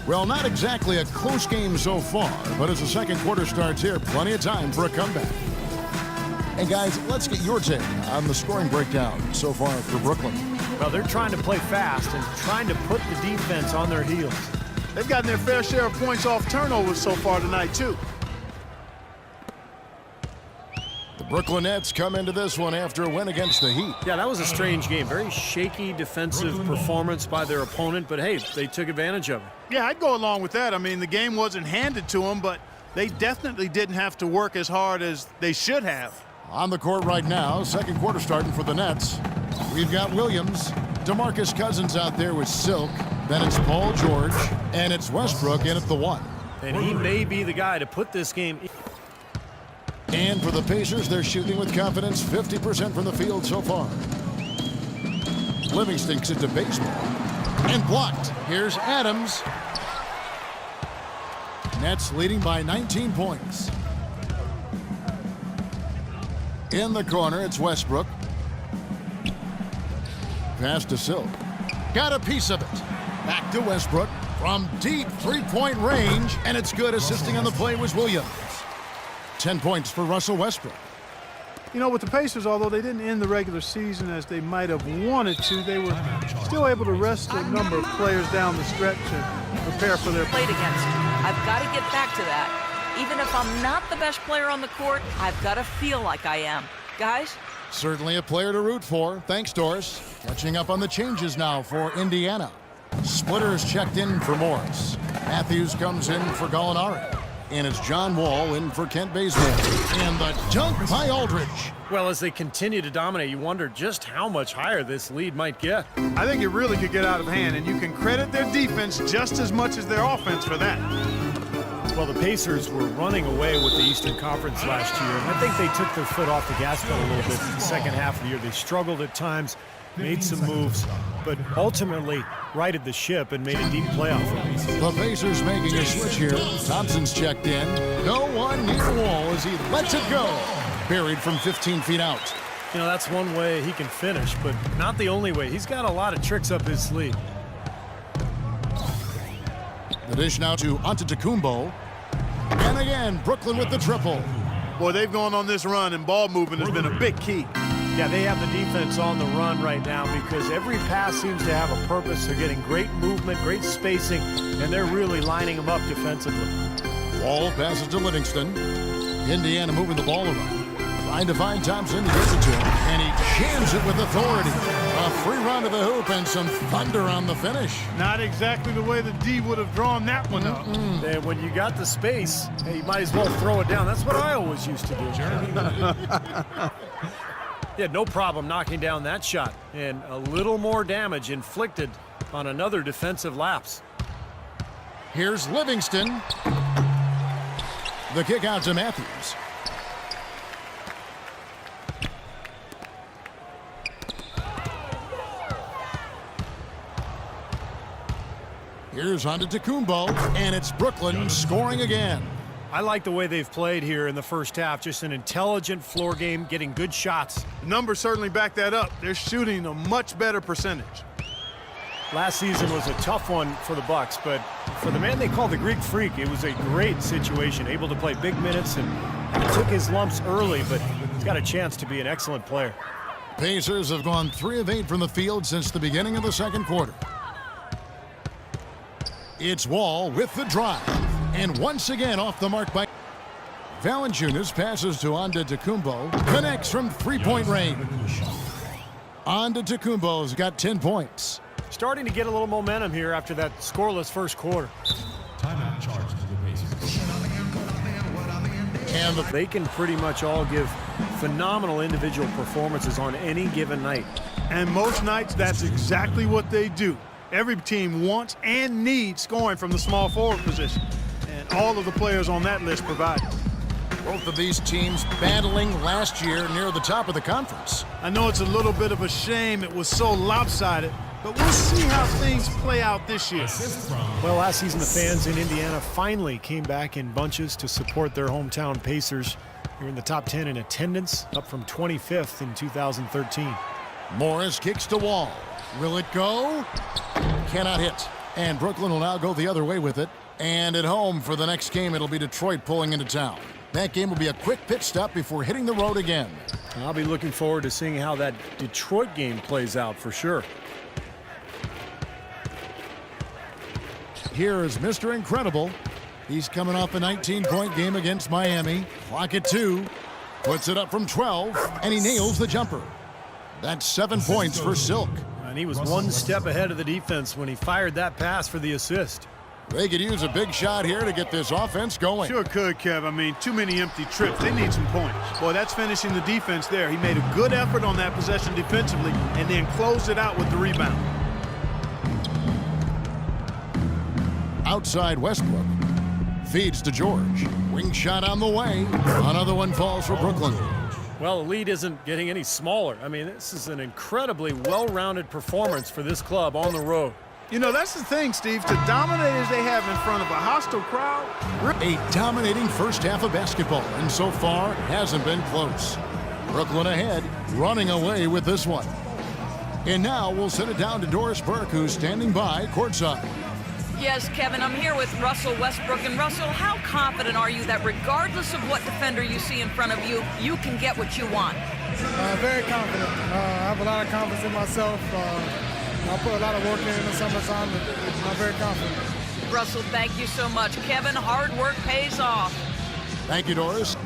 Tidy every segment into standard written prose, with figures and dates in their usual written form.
Well, not exactly a close game so far, but as the second quarter starts here, plenty of time for a comeback. And guys, let's get your take on the scoring breakdown so far for Brooklyn. Well, they're trying to play fast and trying to put the defense on their heels. They've gotten their fair share of points off turnovers so far tonight, too. The Brooklyn Nets come into this one after a win against the Heat. Yeah, that was a strange game. Very shaky defensive performance by their opponent, but hey, they took advantage of it. Yeah, I'd go along with that. I mean, the game wasn't handed to them, but they definitely didn't have to work as hard as they should have. On the court right now, second quarter starting for the Nets. We've got Williams, DeMarcus Cousins out there with Silk. Then it's Paul George, and it's Westbrook in at the 1. And he may be the guy to put this game. And for the Pacers, they're shooting with confidence, 50% from the field so far. Livingston gets it to Bazemore. And blocked. Here's Adams. Nets leading by 19 points. In the corner, it's Westbrook. Pass to Silk. Got a piece of it. Back to Westbrook from deep three-point range, and it's good. Assisting on the play was Williams. 10 points for Russell Westbrook. You know, with the Pacers, although they didn't end the regular season as they might have wanted to, they were still able to rest a number of players down the stretch and prepare for their played against. I've got to get back to that. Even if I'm not the best player on the court, I've got to feel like I am. Guys? Certainly a player to root for. Thanks, Doris. Catching up on the changes now for Indiana. Splitters checked in for Morris. Matthews comes in for Gallinari. And it's John Wall in for Kent Bazemore. And the dunk by Aldridge. Well, as they continue to dominate, you wonder just how much higher this lead might get. I think it really could get out of hand, and you can credit their defense just as much as their offense for that. Well, the Pacers were running away with the Eastern Conference last year, and I think they took their foot off the gas pedal a little bit in the second half of the year. They struggled at times, made some moves, but ultimately righted the ship and made a deep playoff run. The Pacers making a switch here. Thompson's checked in. No one near the wall as he lets it go. Buried from 15 feet out. You know, that's one way he can finish, but not the only way. He's got a lot of tricks up his sleeve. The dish now to Antetokounmpo. And again, Brooklyn with the triple. Boy, they've gone on this run, and ball movement has been a big key. Yeah, they have the defense on the run right now because every pass seems to have a purpose. They're getting great movement, great spacing, and they're really lining them up defensively. Wall passes to Livingston. Indiana moving the ball around. Trying to find Thompson. He gives it to him, and he jams it with authority. A free run to the hoop and some thunder on the finish. Not exactly the way the D would have drawn that one up. And when you got the space, hey, you might as well throw it down. That's what I always used to do. He had no problem knocking down that shot, and a little more damage inflicted on another defensive lapse. Here's Livingston. The kick out to Matthews. Here's Antetokounmpo, and it's Brooklyn scoring again. I like the way they've played here in the first half. Just an intelligent floor game, getting good shots. The numbers certainly back that up. They're shooting a much better percentage. Last season was a tough one for the Bucks, but for the man they call the Greek Freak, it was a great situation. Able to play big minutes, and he took his lumps early, but he's got a chance to be an excellent player. Pacers have gone 3 of 8 from the field since the beginning of the second quarter. It's Wall with the drive. And once again off the mark by Valanciunas. Passes to Antetokounmpo. Connects from three-point range. Antetokounmpo's got 10 points. Starting to get a little momentum here after that scoreless first quarter. Timeout charge to the Pacers. And They can pretty much all give phenomenal individual performances on any given night. And most nights, that's exactly what they do. Every team wants and needs scoring from the small forward position. And all of the players on that list provide. both of these teams battling last year near the top of the conference. I know it's a little bit of a shame it was so lopsided, but we'll see how things play out this year. Well, last season the fans in Indiana finally came back in bunches to support their hometown Pacers. You're in the top 10 in attendance, up from 25th in 2013. Morris kicks to Wall. Will it go? Cannot hit. And Brooklyn will now go the other way with it. And at home for the next game, it'll be Detroit pulling into town. That game will be a quick pit stop before hitting the road again. I'll be looking forward to seeing how that Detroit game plays out for sure. Here is Mr. Incredible. He's coming off a 19-point game against Miami. Clock at 2. Puts it up from 12, and he nails the jumper. That's 7 points for Silk. And he was one step ahead of the defense when he fired that pass for the assist. They could use a big shot here to get this offense going. Sure could, Kev. I mean, too many empty trips. They need some points. Boy, that's finishing the defense there. He made a good effort on that possession defensively and then closed it out with the rebound. Outside Westbrook. Feeds to George. Wing shot on the way. Another one falls for Brooklyn. Well, the lead isn't getting any smaller. I mean, this is an incredibly well-rounded performance for this club on the road. You know, that's the thing, Steve. To dominate as they have in front of a hostile crowd. A dominating first half of basketball, and so far hasn't been close. Brooklyn ahead, running away with this one. And now we'll send it down to Doris Burke, who's standing by courtside. Yes, Kevin, I'm here with Russell Westbrook. And Russell, how confident are you that regardless of what defender you see in front of you, you can get what you want? Very confident. I have a lot of confidence in myself. I put a lot of work in the summertime, and I'm very confident. Russell, thank you so much. Kevin, hard work pays off. Thank you, Doris.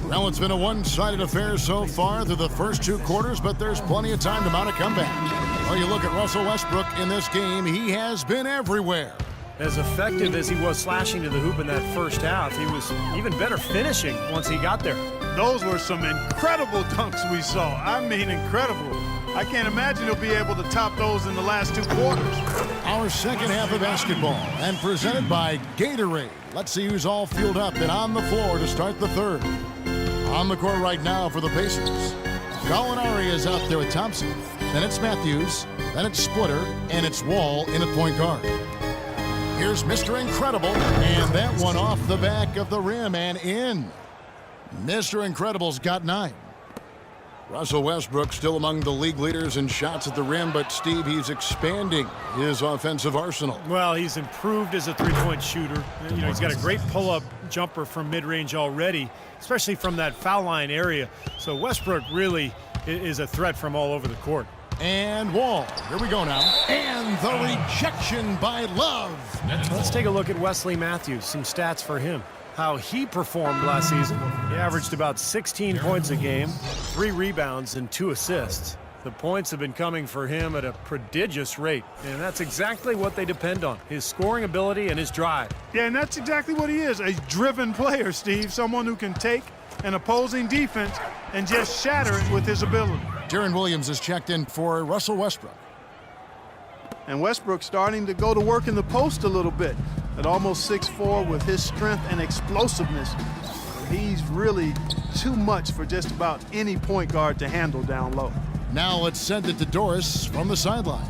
Well, it's been a one-sided affair so far through the first 2 quarters, but there's plenty of time to mount a comeback. Well, you look at Russell Westbrook in this game, he has been everywhere. As effective as he was slashing to the hoop in that first half, he was even better finishing once he got there. Those were some incredible dunks we saw. I mean, incredible. I can't imagine he'll be able to top those in the last 2 quarters. Our second half of basketball, and presented by Gatorade. Let's see who's all fueled up and on the floor to start the third. On the court right now for the Pacers. Gallinari is out there with Thompson. Then it's Matthews. Then it's Splitter. And it's Wall in at point guard. Here's Mr. Incredible. And that one off the back of the rim and in. Mr. Incredible's got 9. Russell Westbrook still among the league leaders in shots at the rim, but Steve, he's expanding his offensive arsenal. Well, he's improved as a three-point shooter. You know, he's got a great pull-up jumper from mid-range already, especially from that foul line area. So Westbrook really is a threat from all over the court. And Wall, here we go now. And the rejection by Love. Let's take a look at Wesley Matthews, some stats for him. How he performed last season. He averaged about 16 points a game, 3 rebounds, and 2 assists. The points have been coming for him at a prodigious rate, and that's exactly what they depend on, his scoring ability and his drive. Yeah, and that's exactly what he is, a driven player, Steve, someone who can take an opposing defense and just shatter it with his ability. Deron Williams is checked in for Russell Westbrook. And Westbrook starting to go to work in the post a little bit. At almost 6'4", with his strength and explosiveness, he's really too much for just about any point guard to handle down low. Now let's send it to Doris from the sideline.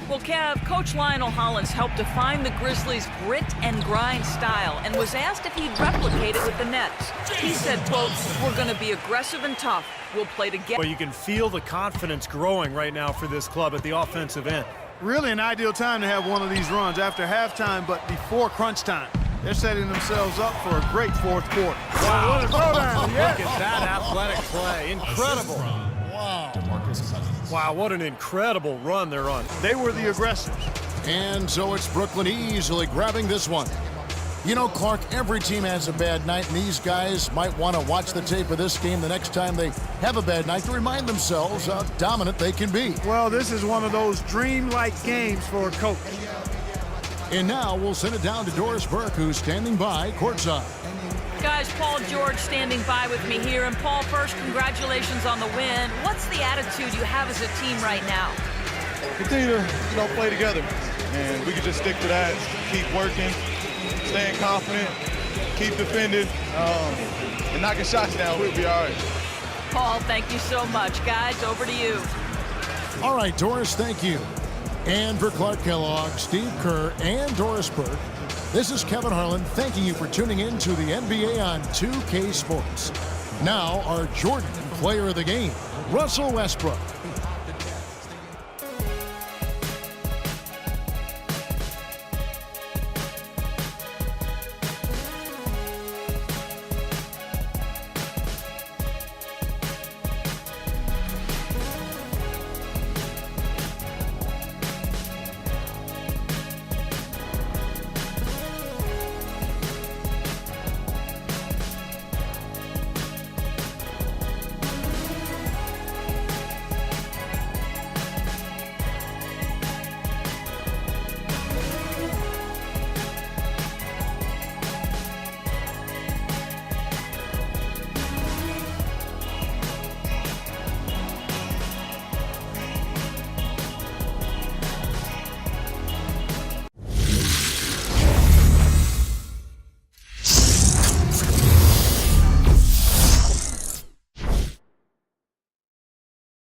Well, Kev, Coach Lionel Hollins helped define the Grizzlies' grit and grind style and was asked if he'd replicate it with the Nets. He said, quote, "We're going to be aggressive and tough. We'll play together." Well, you can feel the confidence growing right now for this club at the offensive end. Really an ideal time to have one of these runs after halftime, but before crunch time. They're setting themselves up for a great fourth quarter. Wow, what a throwdown. Look at that athletic play. Incredible. Wow, what an incredible run they're on. They were the aggressors. And so it's Brooklyn easily grabbing this one. You know, Clark, every team has a bad night, and these guys might want to watch the tape of this game the next time they have a bad night to remind themselves how dominant they can be. Well, this is one of those dreamlike games for a coach. And now we'll send it down to Doris Burke, who's standing by courtside. Guys, Paul George standing by with me here. And Paul, first, congratulations on the win. What's the attitude you have as a team right now? Continue to, play together. And we can just stick to that, keep working, staying confident, keep defending, and knocking shots down. We'll be all right. Paul, thank you so much. Guys, over to you. All right, Doris, thank you. And for Clark Kellogg, Steve Kerr, and Doris Burke, this is Kevin Harlan thanking you for tuning in to the NBA on 2K Sports. Now, our Jordan Player of the Game, Russell Westbrook.